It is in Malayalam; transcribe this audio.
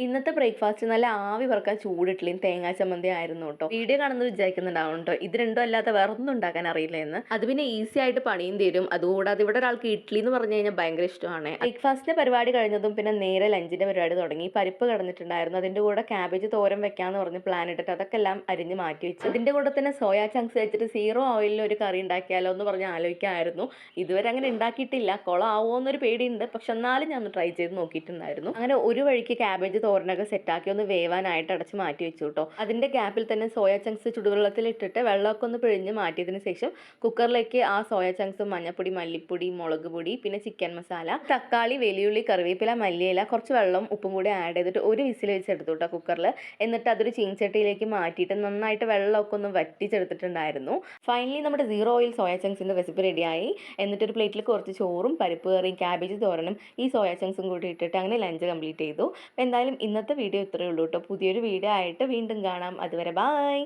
ഇന്നത്തെ ബ്രേക്ക്ഫാസ്റ്റ് നല്ല ആവി പറക്കാൻ ചൂട് ഇഡ്ഡലിയും തേങ്ങാ ചമ്മന്തി ആയിരുന്നു കേട്ടോ. വീഡിയോ കാണുന്നത് വിചാരിക്കുന്നുണ്ടാവും കേട്ടോ ഇത് രണ്ടും അല്ലാതെ വേറെ ഒന്നും ഉണ്ടാക്കാൻ അറിയില്ല എന്ന്. അത് പിന്നെ ഈസി ആയിട്ട് പണിയും തീരും. അതുകൂടാതെ ഇവിടെ ഒരാൾക്ക് ഇഡ്ഡലി എന്ന് പറഞ്ഞു കഴിഞ്ഞാൽ ഭയങ്കര ഇഷ്ടമാണ്. ബ്രേക്ക്ഫാസ്റ്റിന്റെ പരിപാടി കഴിഞ്ഞതും പിന്നെ നേരെ ലഞ്ചിന്റെ പരിപാടി തുടങ്ങി. പരിപ്പ് കിടന്നിട്ടുണ്ടായിരുന്നു, അതിന്റെ കൂടെ ക്യാബേജ് തോരൻ വെക്കാന്ന് പറഞ്ഞ് പ്ലാൻ ഇട്ടിട്ട് അതൊക്കെ എല്ലാം അരിഞ്ഞ് മാറ്റി വെച്ചു. അതിന്റെ കൂടെ തന്നെ സോയാ ചങ്ക്സ് വെച്ചിട്ട് സീറോ ഓയിലിൽ ഒരു കറി ഉണ്ടാക്കിയാലോ എന്ന് പറഞ്ഞ് ആലോചിക്കായിരുന്നു. ഇതുവരെ അങ്ങനെ ഉണ്ടാക്കിയിട്ടില്ല, കുളമാവോ എന്നൊരു പേടിയുണ്ട്. പക്ഷെ എന്നാലും ഞാൻ ഒന്ന് ട്രൈ ചെയ്ത് നോക്കിയിട്ടുണ്ടായിരുന്നു. അങ്ങനെ ഒരു വഴിക്ക് ക്യാബേജ് തോരനൊക്കെ സെറ്റാക്കി ഒന്ന് വേവാനായിട്ട് അടച്ച് മാറ്റി വെച്ചു കേട്ടോ. അതിന്റെ ഗ്യാപ്പിൽ തന്നെ സോയ ചങ്ക്സ് ചുടുവെള്ളത്തിൽ ഇട്ടിട്ട് വെള്ളമൊക്കെ ഒന്ന് പിഴിഞ്ഞ് മാറ്റിയതിന് ശേഷം കുക്കറിലേക്ക് ആ സോയ ചങ്ക്സും മഞ്ഞപ്പൊടി, മല്ലിപ്പൊടി, മുളക് പൊടി, പിന്നെ ചിക്കൻ മസാല, തക്കാളി, വലിയുള്ളി, കറിവേപ്പില, മല്ലിയില, കുറച്ച് വെള്ളം, ഉപ്പും കൂടി ആഡ് ചെയ്തിട്ട് ഒരു വിസിൽ വെച്ചെടുത്തു കേട്ടോ കുക്കറിൽ. എന്നിട്ട് അതൊരു ചീൻചട്ടിയിലേക്ക് മാറ്റിയിട്ട് നന്നായിട്ട് വെള്ളമൊക്കെ ഒന്ന് വറ്റിച്ചെടുത്തിട്ടുണ്ടായിരുന്നു. ഫൈനലി നമ്മുടെ സീറോ ഓയിൽ സോയ ചങ്ക്സിന്റെ റെസിപ്പി റെഡിയായി. എന്നിട്ടൊരു പ്ലേറ്റിൽ കുറച്ച് ചോറും പരിപ്പ് കറിയും ക്യാബേജ് തോരനും ഈ സോയ ചങ്ക്സും കൂടി ഇട്ടിട്ട് അങ്ങനെ ലഞ്ച് കംപ്ലീറ്റ് ചെയ്തു. എന്തായാലും ഇന്നത്തെ വീഡിയോ ഇത്രയേ ഉള്ളൂ കേട്ടോ. പുതിയൊരു വീഡിയോ ആയിട്ട് വീണ്ടും കാണാം. അതുവരെ ബൈ.